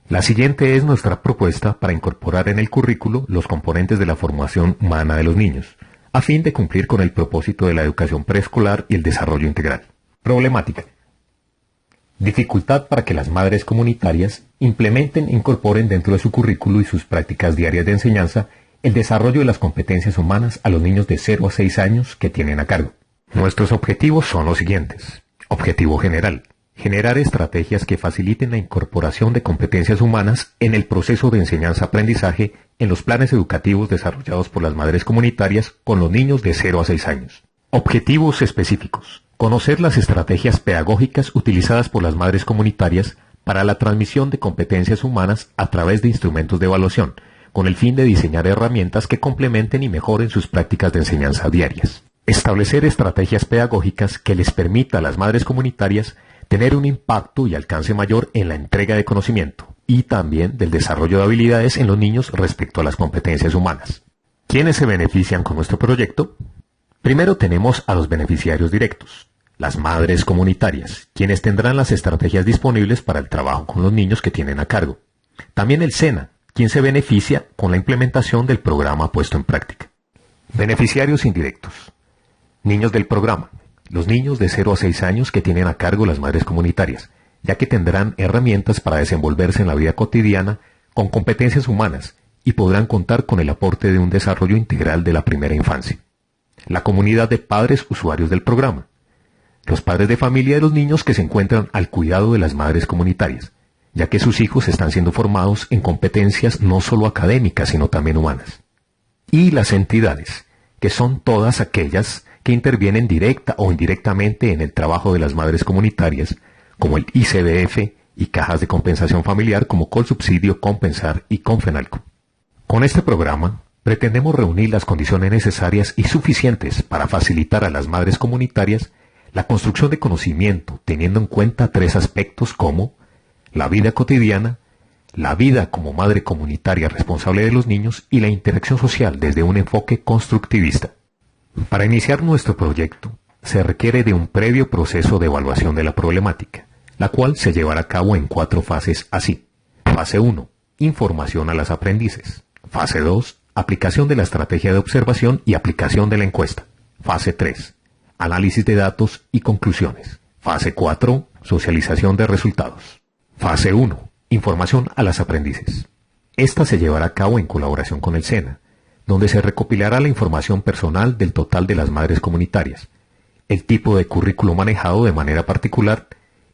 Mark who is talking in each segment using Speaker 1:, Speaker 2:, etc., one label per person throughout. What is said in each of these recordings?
Speaker 1: La siguiente es nuestra propuesta para incorporar en el currículo los componentes de la formación humana de los niños, a fin de cumplir con el propósito de la educación preescolar y el desarrollo integral. Problemática. Dificultad para que las madres comunitarias implementen e incorporen dentro de su currículo y sus prácticas diarias de enseñanza el desarrollo de las competencias humanas a los niños de 0 a 6 años que tienen a cargo. Nuestros objetivos son los siguientes. Objetivo general: generar estrategias que faciliten la incorporación de competencias humanas en el proceso de enseñanza-aprendizaje en los planes educativos desarrollados por las madres comunitarias con los niños de 0 a 6 años. Objetivos específicos: conocer las estrategias pedagógicas utilizadas por las madres comunitarias para la transmisión de competencias humanas a través de instrumentos de evaluación, con el fin de diseñar herramientas que complementen y mejoren sus prácticas de enseñanza diarias. Establecer estrategias pedagógicas que les permita a las madres comunitarias tener un impacto y alcance mayor en la entrega de conocimiento y también del desarrollo de habilidades en los niños respecto a las competencias humanas. ¿Quiénes se benefician con nuestro proyecto? Primero tenemos a los beneficiarios directos, las madres comunitarias, quienes tendrán las estrategias disponibles para el trabajo con los niños que tienen a cargo. También el SENA, quien se beneficia con la implementación del programa puesto en práctica. Beneficiarios indirectos: niños del programa, los niños de 0 a 6 años que tienen a cargo las madres comunitarias, ya que tendrán herramientas para desenvolverse en la vida cotidiana con competencias humanas y podrán contar con el aporte de un desarrollo integral de la primera infancia. La comunidad de padres usuarios del programa, los padres de familia de los niños que se encuentran al cuidado de las madres comunitarias, ya que sus hijos están siendo formados en competencias no solo académicas, sino también humanas. Y las entidades, que son todas aquellas que intervienen directa o indirectamente en el trabajo de las madres comunitarias, como el ICBF y cajas de compensación familiar como Colsubsidio, Compensar y Confenalco. Con este programa, pretendemos reunir las condiciones necesarias y suficientes para facilitar a las madres comunitarias la construcción de conocimiento, teniendo en cuenta 3 aspectos como la vida cotidiana, la vida como madre comunitaria responsable de los niños y la interacción social desde un enfoque constructivista. Para iniciar nuestro proyecto, se requiere de un previo proceso de evaluación de la problemática, la cual se llevará a cabo en 4 fases así. Fase 1. Información a las aprendices. Fase 2. Aplicación de la estrategia de observación y aplicación de la encuesta. Fase 3. Análisis de datos y conclusiones. Fase 4. Socialización de resultados. Fase 1. Información a las aprendices. Esta se llevará a cabo en colaboración con el SENA, donde se recopilará la información personal del total de las madres comunitarias, el tipo de currículo manejado de manera particular,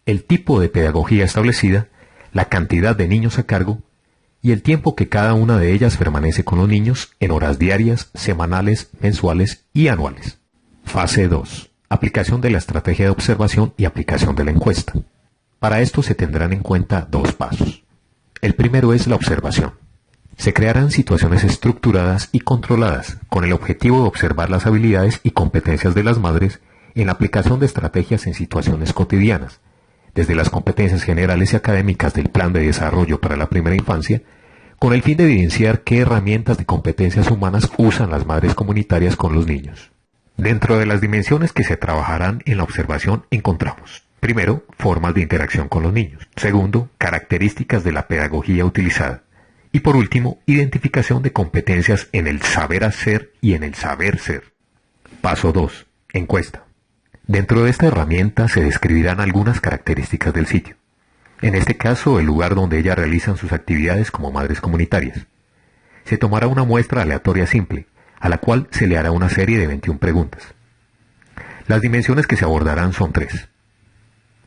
Speaker 1: el tipo de pedagogía establecida, la cantidad de niños a cargo y el tiempo que cada una de ellas permanece con los niños en horas diarias, semanales, mensuales y anuales. Fase 2. Aplicación de la estrategia de observación y aplicación de la encuesta. Para esto se tendrán en cuenta 2 pasos. El primero es la observación. Se crearán situaciones estructuradas y controladas con el objetivo de observar las habilidades y competencias de las madres en la aplicación de estrategias en situaciones cotidianas, desde las competencias generales y académicas del Plan de Desarrollo para la Primera Infancia, con el fin de evidenciar qué herramientas de competencias humanas usan las madres comunitarias con los niños. Dentro de las dimensiones que se trabajarán en la observación encontramos: primero, formas de interacción con los niños; segundo, características de la pedagogía utilizada; y por último, identificación de competencias en el saber hacer y en el saber ser. Paso 2. Encuesta. Dentro de esta herramienta se describirán algunas características del sitio. En este caso, el lugar donde ellas realizan sus actividades como madres comunitarias. Se tomará una muestra aleatoria simple, a la cual se le hará una serie de 21 preguntas. Las dimensiones que se abordarán son 3.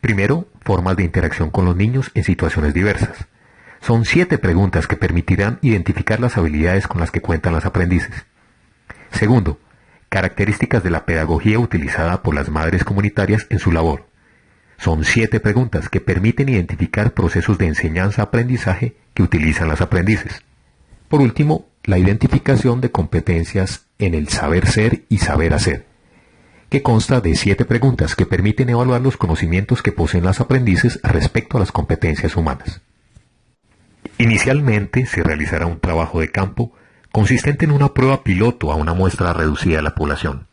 Speaker 1: Primero, formas de interacción con los niños en situaciones diversas. Son 7 preguntas que permitirán identificar las habilidades con las que cuentan las aprendices. Segundo, características de la pedagogía utilizada por las madres comunitarias en su labor. Son 7 preguntas que permiten identificar procesos de enseñanza-aprendizaje que utilizan las aprendices. Por último, la identificación de competencias en el saber ser y saber hacer, que consta de 7 preguntas que permiten evaluar los conocimientos que poseen las aprendices respecto a las competencias humanas. Inicialmente se realizará un trabajo de campo consistente en una prueba piloto a una muestra reducida de la población,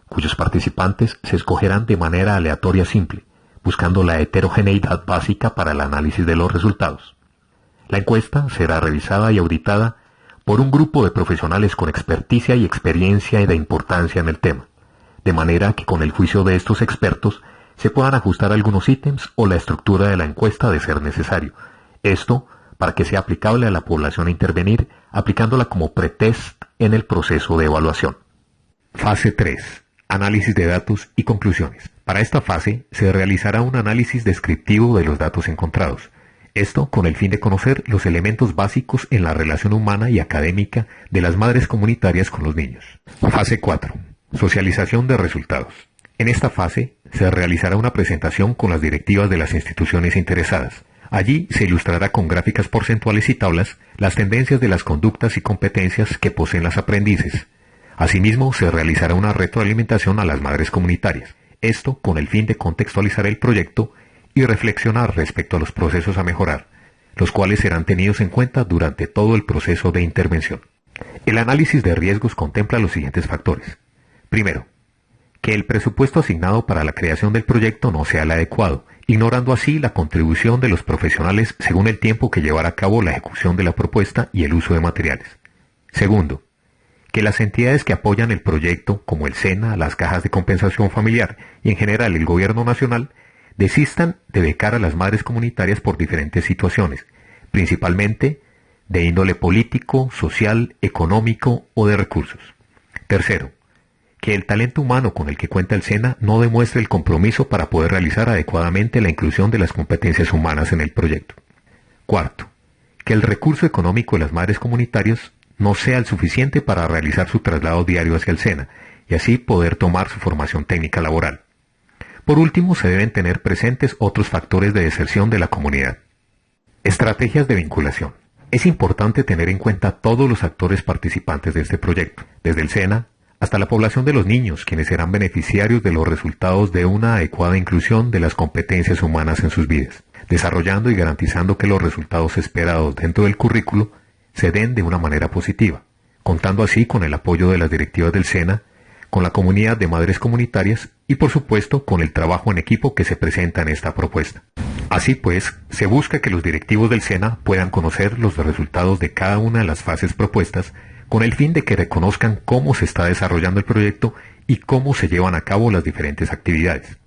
Speaker 1: cuyos participantes se escogerán de manera aleatoria simple, buscando la heterogeneidad básica para el análisis de los resultados. La encuesta será revisada y auditada por un grupo de profesionales con experticia y experiencia de importancia en el tema, de manera que con el juicio de estos expertos se puedan ajustar algunos ítems o la estructura de la encuesta de ser necesario. Esto para que sea aplicable a la población a intervenir, aplicándola como pretest en el proceso de evaluación. Fase 3. Análisis de datos y conclusiones. Para esta fase se realizará un análisis descriptivo de los datos encontrados. Esto con el fin de conocer los elementos básicos en la relación humana y académica de las madres comunitarias con los niños. Fase 4. Socialización de resultados. En esta fase se realizará una presentación con las directivas de las instituciones interesadas. Allí se ilustrará con gráficas porcentuales y tablas las tendencias de las conductas y competencias que poseen las aprendices. Asimismo, se realizará una retroalimentación a las madres comunitarias. Esto con el fin de contextualizar el proyecto y reflexionar respecto a los procesos a mejorar, los cuales serán tenidos en cuenta durante todo el proceso de intervención. El análisis de riesgos contempla los siguientes factores. Primero, que el presupuesto asignado para la creación del proyecto no sea el adecuado, ignorando así la contribución de los profesionales según el tiempo que llevará a cabo la ejecución de la propuesta y el uso de materiales. Segundo, que las entidades que apoyan el proyecto, como el SENA, las cajas de compensación familiar y en general el gobierno nacional, desistan de becar a las madres comunitarias por diferentes situaciones, principalmente de índole político, social, económico o de recursos. Tercero, que el talento humano con el que cuenta el SENA no demuestre el compromiso para poder realizar adecuadamente la inclusión de las competencias humanas en el proyecto. Cuarto, que el recurso económico de las madres comunitarias no sea el suficiente para realizar su traslado diario hacia el SENA y así poder tomar su formación técnica laboral. Por último, se deben tener presentes otros factores de deserción de la comunidad. Estrategias de vinculación. Es importante tener en cuenta todos los actores participantes de este proyecto, desde el SENA hasta la población de los niños, quienes serán beneficiarios de los resultados de una adecuada inclusión de las competencias humanas en sus vidas, desarrollando y garantizando que los resultados esperados dentro del currículo se den de una manera positiva, contando así con el apoyo de las directivas del SENA, con la comunidad de madres comunitarias y por supuesto con el trabajo en equipo que se presenta en esta propuesta. Así pues, se busca que los directivos del SENA puedan conocer los resultados de cada una de las fases propuestas con el fin de que reconozcan cómo se está desarrollando el proyecto y cómo se llevan a cabo las diferentes actividades.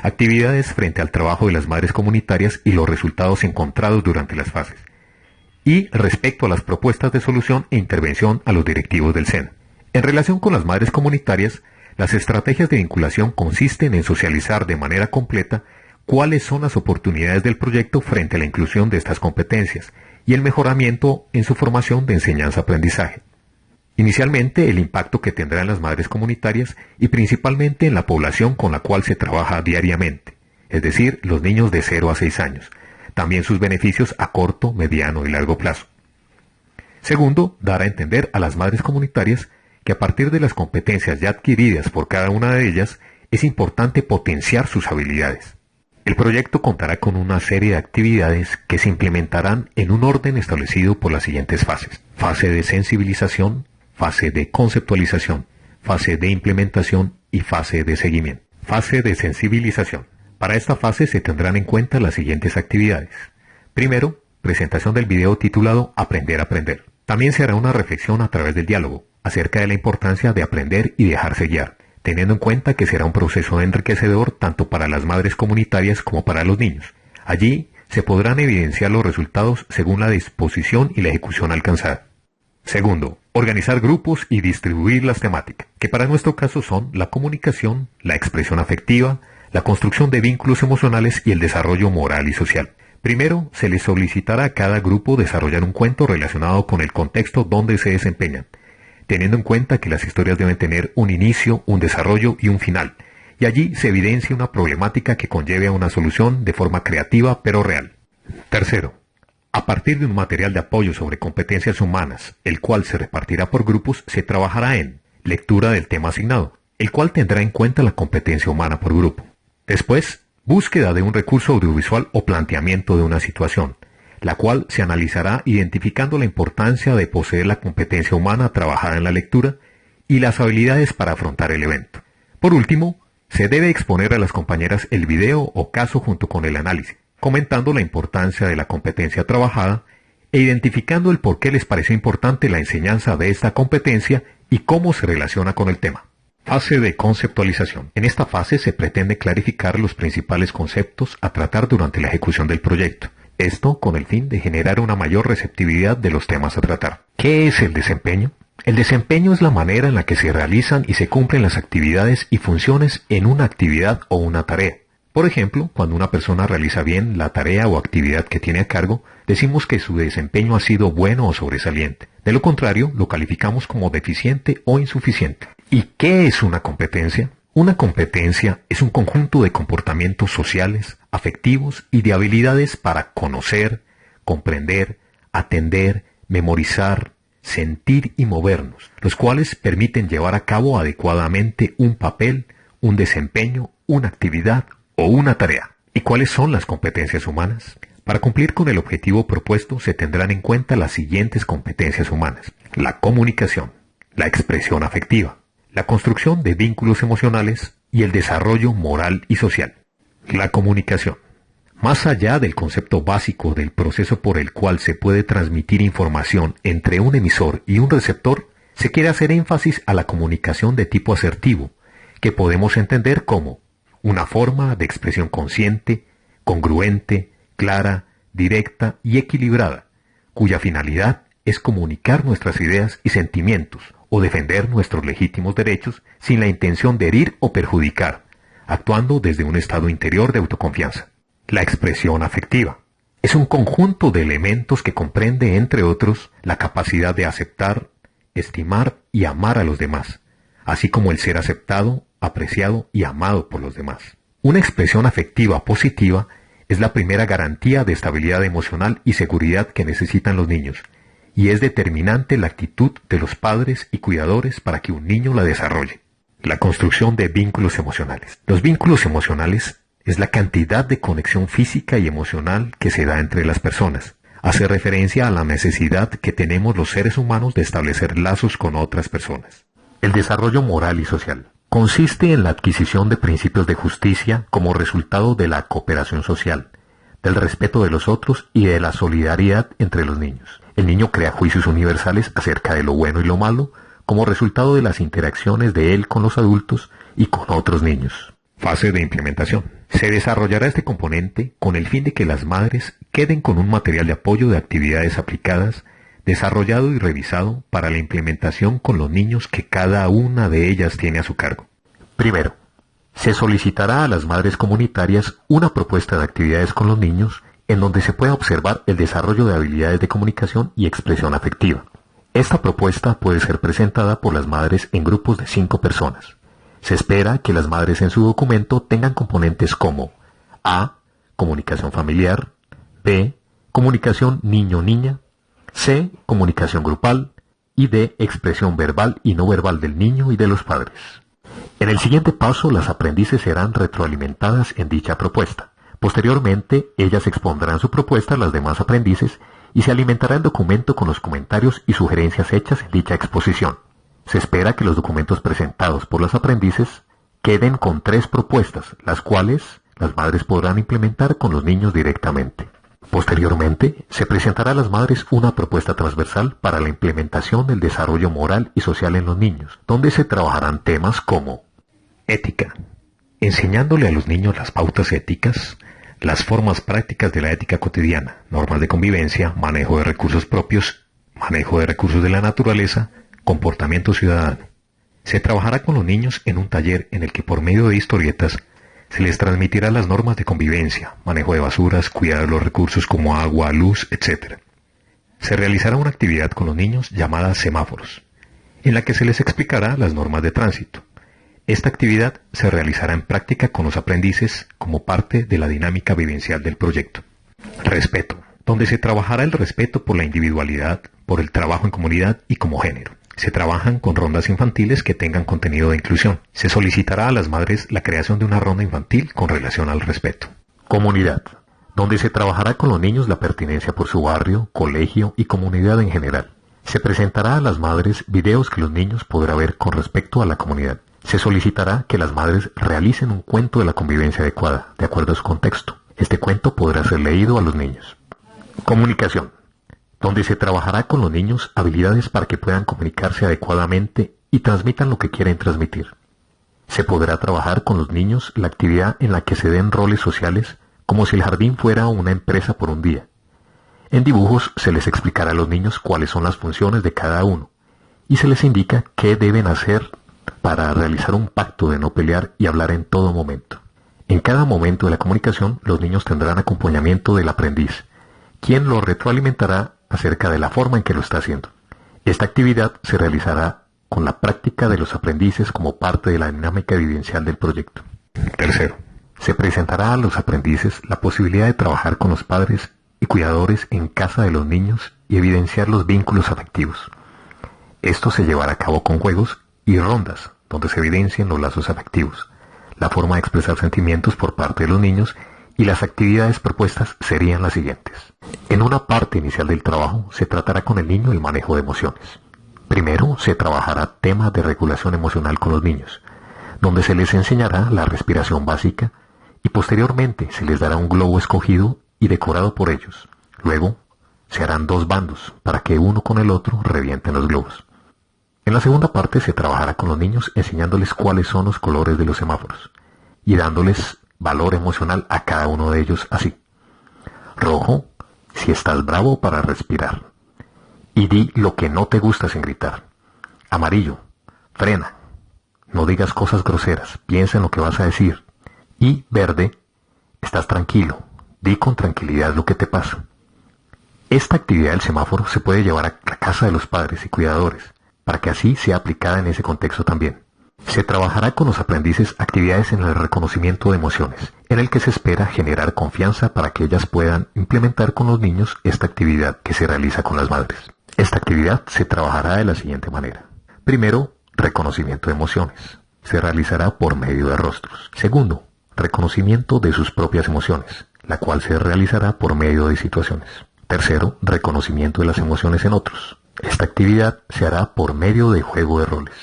Speaker 1: Actividades frente al trabajo de las madres comunitarias y los resultados encontrados durante las fases. Y respecto a las propuestas de solución e intervención a los directivos del SENA. En relación con las madres comunitarias, las estrategias de vinculación consisten en socializar de manera completa cuáles son las oportunidades del proyecto frente a la inclusión de estas competencias y el mejoramiento en su formación de enseñanza-aprendizaje. Inicialmente, el impacto que tendrán las madres comunitarias y principalmente en la población con la cual se trabaja diariamente, es decir, los niños de 0 a 6 años. También sus beneficios a corto, mediano y largo plazo. Segundo, dar a entender a las madres comunitarias que a partir de las competencias ya adquiridas por cada una de ellas, es importante potenciar sus habilidades. El proyecto contará con una serie de actividades que se implementarán en un orden establecido por las siguientes fases. Fase de sensibilización, fase de conceptualización, fase de implementación y fase de seguimiento. Fase de sensibilización. Para esta fase se tendrán en cuenta las siguientes actividades. Primero, presentación del video titulado Aprender a aprender. También se hará una reflexión a través del diálogo acerca de la importancia de aprender y dejarse guiar, teniendo en cuenta que será un proceso enriquecedor tanto para las madres comunitarias como para los niños. Allí se podrán evidenciar los resultados según la disposición y la ejecución alcanzada. Segundo, organizar grupos y distribuir las temáticas, que para nuestro caso son la comunicación, la expresión afectiva, la construcción de vínculos emocionales y el desarrollo moral y social. Primero, se les solicitará a cada grupo desarrollar un cuento relacionado con el contexto donde se desempeñan, teniendo en cuenta que las historias deben tener un inicio, un desarrollo y un final, y allí se evidencia una problemática que conlleve a una solución de forma creativa pero real. Tercero, a partir de un material de apoyo sobre competencias humanas, el cual se repartirá por grupos, se trabajará en lectura del tema asignado, el cual tendrá en cuenta la competencia humana por grupo. Después, búsqueda de un recurso audiovisual o planteamiento de una situación, la cual se analizará identificando la importancia de poseer la competencia humana trabajada en la lectura y las habilidades para afrontar el evento. Por último, se debe exponer a las compañeras el video o caso junto con el análisis, comentando la importancia de la competencia trabajada e identificando el por qué les pareció importante la enseñanza de esta competencia y cómo se relaciona con el tema. Fase de conceptualización. En esta fase se pretende clarificar los principales conceptos a tratar durante la ejecución del proyecto. Esto con el fin de generar una mayor receptividad de los temas a tratar. ¿Qué es el desempeño? El desempeño es la manera en la que se realizan y se cumplen las actividades y funciones en una actividad o una tarea. Por ejemplo, cuando una persona realiza bien la tarea o actividad que tiene a cargo, decimos que su desempeño ha sido bueno o sobresaliente. De lo contrario, lo calificamos como deficiente o insuficiente. ¿Y qué es una competencia? Una competencia es un conjunto de comportamientos sociales, afectivos y de habilidades para conocer, comprender, atender, memorizar, sentir y movernos, los cuales permiten llevar a cabo adecuadamente un papel, un desempeño, una actividad o una tarea. ¿Y cuáles son las competencias humanas? Para cumplir con el objetivo propuesto se tendrán en cuenta las siguientes competencias humanas: la comunicación, la expresión afectiva, la construcción de vínculos emocionales y el desarrollo moral y social. La comunicación. Más allá del concepto básico del proceso por el cual se puede transmitir información entre un emisor y un receptor, se quiere hacer énfasis a la comunicación de tipo asertivo, que podemos entender como una forma de expresión consciente, congruente, clara, directa y equilibrada, cuya finalidad es comunicar nuestras ideas y sentimientos o defender nuestros legítimos derechos sin la intención de herir o perjudicar, actuando desde un estado interior de autoconfianza. La expresión afectiva es un conjunto de elementos que comprende, entre otros, la capacidad de aceptar, estimar y amar a los demás, así como el ser aceptado, apreciado y amado por los demás. Una expresión afectiva positiva es la primera garantía de estabilidad emocional y seguridad que necesitan los niños, y es determinante la actitud de los padres y cuidadores para que un niño la desarrolle. La construcción de vínculos emocionales. Los vínculos emocionales es la cantidad de conexión física y emocional que se da entre las personas. Hace referencia a la necesidad que tenemos los seres humanos de establecer lazos con otras personas. El desarrollo moral y social. Consiste en la adquisición de principios de justicia como resultado de la cooperación social, del respeto de los otros y de la solidaridad entre los niños. El niño crea juicios universales acerca de lo bueno y lo malo como resultado de las interacciones de él con los adultos y con otros niños. Fase de implementación. Se desarrollará este componente con el fin de que las madres queden con un material de apoyo de actividades aplicadas desarrollado y revisado para la implementación con los niños que cada una de ellas tiene a su cargo. Primero, se solicitará a las madres comunitarias una propuesta de actividades con los niños en donde se pueda observar el desarrollo de habilidades de comunicación y expresión afectiva. Esta propuesta puede ser presentada por las madres en grupos de 5 personas. Se espera que las madres en su documento tengan componentes como A. Comunicación familiar, B. Comunicación niño-niña, C. Comunicación grupal y D. Expresión verbal y no verbal del niño y de los padres. En el siguiente paso, las aprendices serán retroalimentadas en dicha propuesta. Posteriormente, ellas expondrán su propuesta a las demás aprendices y se alimentará el documento con los comentarios y sugerencias hechas en dicha exposición. Se espera que los documentos presentados por las aprendices queden con 3 propuestas, las cuales las madres podrán implementar con los niños directamente. Posteriormente, se presentará a las madres una propuesta transversal para la implementación del desarrollo moral y social en los niños, donde se trabajarán temas como ética, enseñándole a los niños las pautas éticas, las formas prácticas de la ética cotidiana, normas de convivencia, manejo de recursos propios, manejo de recursos de la naturaleza, comportamiento ciudadano. Se trabajará con los niños en un taller en el que por medio de historietas se les transmitirá las normas de convivencia, manejo de basuras, cuidado de los recursos como agua, luz, etc. Se realizará una actividad con los niños llamada semáforos, en la que se les explicará las normas de tránsito. Esta actividad se realizará en práctica con los aprendices como parte de la dinámica vivencial del proyecto. Respeto, donde se trabajará el respeto por la individualidad, por el trabajo en comunidad y como género. Se trabajan con rondas infantiles que tengan contenido de inclusión. Se solicitará a las madres la creación de una ronda infantil con relación al respeto. Comunidad, donde se trabajará con los niños la pertinencia por su barrio, colegio y comunidad en general. Se presentará a las madres videos que los niños podrán ver con respecto a la comunidad. Se solicitará que las madres realicen un cuento de la convivencia adecuada, de acuerdo a su contexto. Este cuento podrá ser leído a los niños. Comunicación. donde se trabajará con los niños habilidades para que puedan comunicarse adecuadamente y transmitan lo que quieren transmitir. Se podrá trabajar con los niños la actividad en la que se den roles sociales, como si el jardín fuera una empresa por un día. En dibujos se les explicará a los niños cuáles son las funciones de cada uno, y se les indica qué deben hacer para realizar un pacto de no pelear y hablar en todo momento. En cada momento de la comunicación, los niños tendrán acompañamiento del aprendiz, quien lo retroalimentará acerca de la forma en que lo está haciendo. Esta actividad se realizará con la práctica de los aprendices como parte de la dinámica vivencial del proyecto. Tercero, se presentará a los aprendices la posibilidad de trabajar con los padres y cuidadores en casa de los niños y evidenciar los vínculos afectivos. Esto se llevará a cabo con juegos y rondas, donde se evidencien los lazos afectivos, la forma de expresar sentimientos por parte de los niños, y las actividades propuestas serían las siguientes. En una parte inicial del trabajo se tratará con el niño el manejo de emociones. Primero se trabajará temas de regulación emocional con los niños, donde se les enseñará la respiración básica y posteriormente se les dará un globo escogido y decorado por ellos. Luego se harán dos bandos para que uno con el otro revienten los globos. En la segunda parte se trabajará con los niños enseñándoles cuáles son los colores de los semáforos y dándoles valor emocional a cada uno de ellos así. Rojo, si estás bravo para respirar. Y di lo que no te gusta sin gritar. Amarillo, frena. No digas cosas groseras, piensa en lo que vas a decir. Y verde, estás tranquilo, di con tranquilidad lo que te pasa. Esta actividad del semáforo se puede llevar a la casa de los padres y cuidadores, para que así sea aplicada en ese contexto también. Se trabajará con los aprendices actividades en el reconocimiento de emociones, en el que se espera generar confianza para que ellas puedan implementar con los niños esta actividad que se realiza con las madres. Esta actividad se trabajará de la siguiente manera. Primero, reconocimiento de emociones. Se realizará por medio de rostros. Segundo, reconocimiento de sus propias emociones, la cual se realizará por medio de situaciones. Tercero, reconocimiento de las emociones en otros. Esta actividad se hará por medio de juego de roles.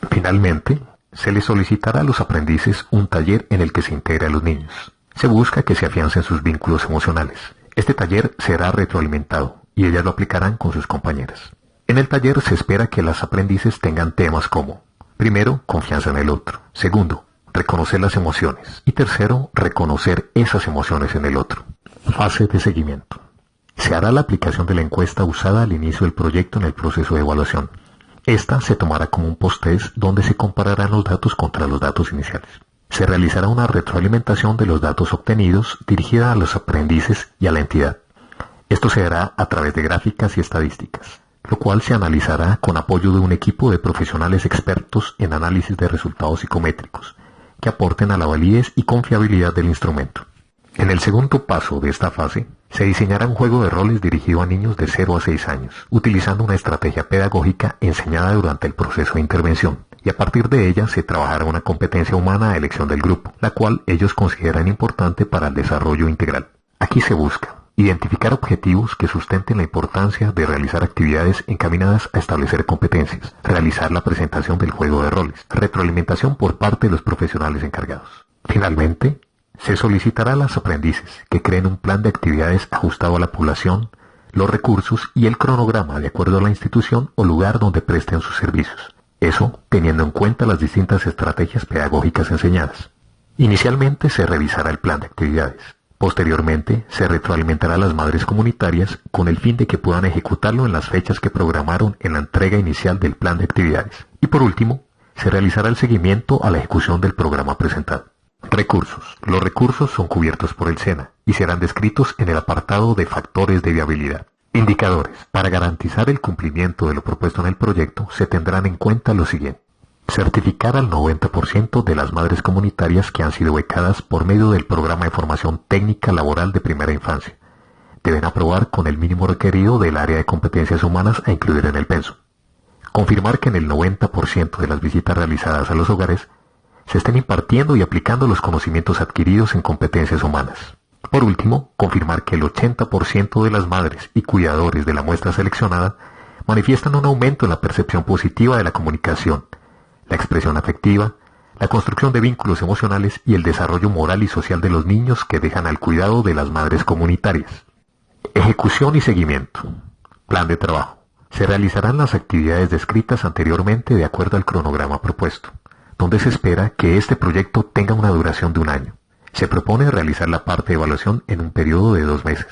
Speaker 1: Finalmente, se les solicitará a los aprendices un taller en el que se integre a los niños. Se busca que se afiancen sus vínculos emocionales. Este taller será retroalimentado y ellas lo aplicarán con sus compañeras. En el taller se espera que las aprendices tengan temas como: primero, confianza en el otro; segundo, reconocer las emociones; y tercero, reconocer esas emociones en el otro. Fase de seguimiento. Se hará la aplicación de la encuesta usada al inicio del proyecto en el proceso de evaluación. Esta se tomará como un post-test donde se compararán los datos contra los datos iniciales. Se realizará una retroalimentación de los datos obtenidos dirigida a los aprendices y a la entidad. Esto se hará a través de gráficas y estadísticas, lo cual se analizará con apoyo de un equipo de profesionales expertos en análisis de resultados psicométricos, que aporten a la validez y confiabilidad del instrumento. En el segundo paso de esta fase, se diseñará un juego de roles dirigido a niños de 0 a 6 años, utilizando una estrategia pedagógica enseñada durante el proceso de intervención, y a partir de ella se trabajará una competencia humana de elección del grupo, la cual ellos consideran importante para el desarrollo integral. Aquí se busca identificar objetivos que sustenten la importancia de realizar actividades encaminadas a establecer competencias, realizar la presentación del juego de roles, retroalimentación por parte de los profesionales encargados. Finalmente, se solicitará a los aprendices que creen un plan de actividades ajustado a la población, los recursos y el cronograma de acuerdo a la institución o lugar donde presten sus servicios. Eso teniendo en cuenta las distintas estrategias pedagógicas enseñadas. Inicialmente se revisará el plan de actividades. Posteriormente, se retroalimentará a las madres comunitarias con el fin de que puedan ejecutarlo en las fechas que programaron en la entrega inicial del plan de actividades. Y por último, se realizará el seguimiento a la ejecución del programa presentado. Recursos. Los recursos son cubiertos por el SENA y serán descritos en el apartado de factores de viabilidad. Indicadores. Para garantizar el cumplimiento de lo propuesto en el proyecto, se tendrán en cuenta lo siguiente. Certificar al 90% de las madres comunitarias que han sido becadas por medio del programa de formación técnica laboral de primera infancia. Deben aprobar con el mínimo requerido del área de competencias humanas a incluir en el penso. Confirmar que en el 90% de las visitas realizadas a los hogares se estén impartiendo y aplicando los conocimientos adquiridos en competencias humanas. Por último, confirmar que el 80% de las madres y cuidadores de la muestra seleccionada manifiestan un aumento en la percepción positiva de la comunicación, la expresión afectiva, la construcción de vínculos emocionales y el desarrollo moral y social de los niños que dejan al cuidado de las madres comunitarias. Ejecución y seguimiento. Plan de trabajo. Se realizarán las actividades descritas anteriormente de acuerdo al cronograma propuesto, donde se espera que este proyecto tenga una duración de 1 año. Se propone realizar la parte de evaluación en un periodo de 2 meses.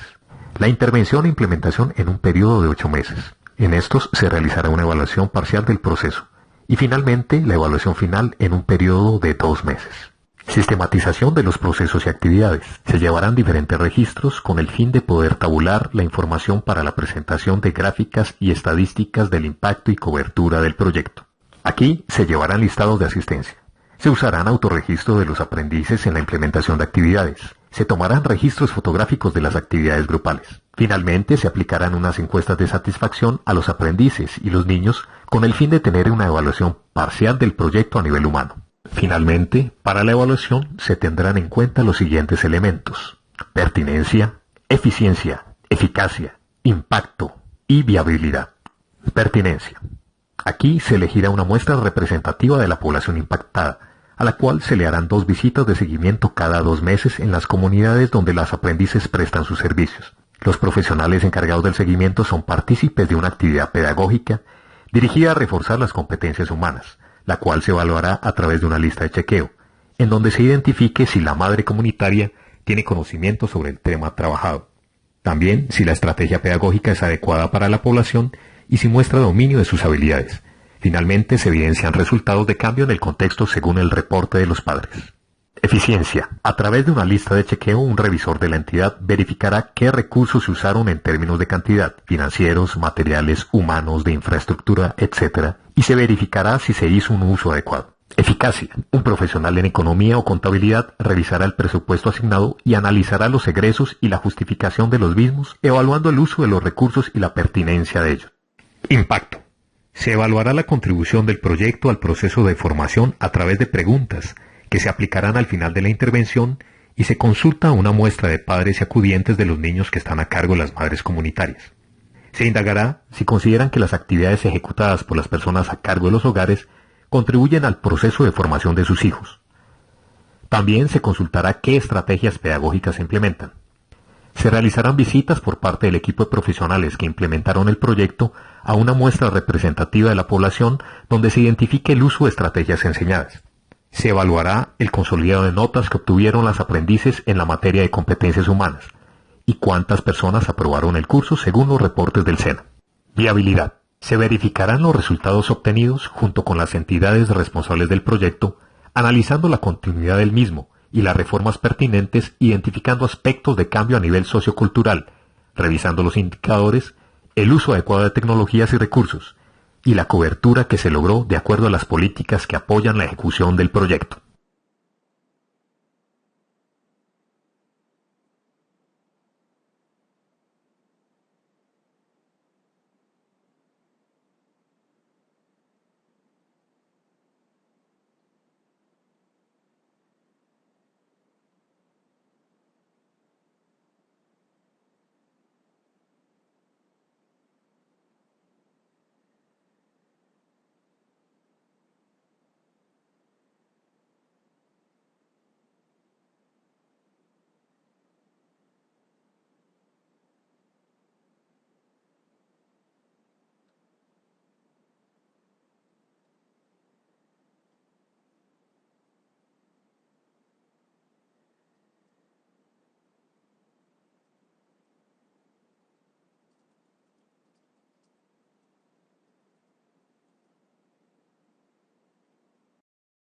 Speaker 1: La intervención e implementación en un periodo de 8 meses. En estos se realizará una evaluación parcial del proceso. Y finalmente, la evaluación final en un periodo de 2 meses. Sistematización de los procesos y actividades. Se llevarán diferentes registros con el fin de poder tabular la información para la presentación de gráficas y estadísticas del impacto y cobertura del proyecto. Aquí se llevarán listados de asistencia. Se usarán autorregistro de los aprendices en la implementación de actividades. Se tomarán registros fotográficos de las actividades grupales. Finalmente, se aplicarán unas encuestas de satisfacción a los aprendices y los niños con el fin de tener una evaluación parcial del proyecto a nivel humano. Finalmente, para la evaluación se tendrán en cuenta los siguientes elementos: pertinencia, eficiencia, eficacia, impacto y viabilidad. Pertinencia. Aquí se elegirá una muestra representativa de la población impactada, a la cual se le harán 2 visitas de seguimiento cada 2 meses en las comunidades donde los aprendices prestan sus servicios. Los profesionales encargados del seguimiento son partícipes de una actividad pedagógica dirigida a reforzar las competencias humanas, la cual se evaluará a través de una lista de chequeo, en donde se identifique si la madre comunitaria tiene conocimiento sobre el tema trabajado. También si la estrategia pedagógica es adecuada para la población y si muestra dominio de sus habilidades. Finalmente, se evidencian resultados de cambio en el contexto según el reporte de los padres. Eficiencia. A través de una lista de chequeo, un revisor de la entidad verificará qué recursos se usaron en términos de cantidad, financieros, materiales, humanos, de infraestructura, etc. Y se verificará si se hizo un uso adecuado. Eficacia. Un profesional en economía o contabilidad revisará el presupuesto asignado y analizará los egresos y la justificación de los mismos, evaluando el uso de los recursos y la pertinencia de ellos. Impacto. Se evaluará la contribución del proyecto al proceso de formación a través de preguntas que se aplicarán al final de la intervención y se consulta a una muestra de padres y acudientes de los niños que están a cargo de las madres comunitarias. Se indagará si consideran que las actividades ejecutadas por las personas a cargo de los hogares contribuyen al proceso de formación de sus hijos. También se consultará qué estrategias pedagógicas se implementan. Se realizarán visitas por parte del equipo de profesionales que implementaron el proyecto a una muestra representativa de la población donde se identifique el uso de estrategias enseñadas. Se evaluará el consolidado de notas que obtuvieron las aprendices en la materia de competencias humanas y cuántas personas aprobaron el curso según los reportes del SENA. Viabilidad. Se verificarán los resultados obtenidos junto con las entidades responsables del proyecto, analizando la continuidad del mismo y las reformas pertinentes, identificando aspectos de cambio a nivel sociocultural, revisando los indicadores, el uso adecuado de tecnologías y recursos, y la cobertura que se logró de acuerdo a las políticas que apoyan la ejecución del proyecto.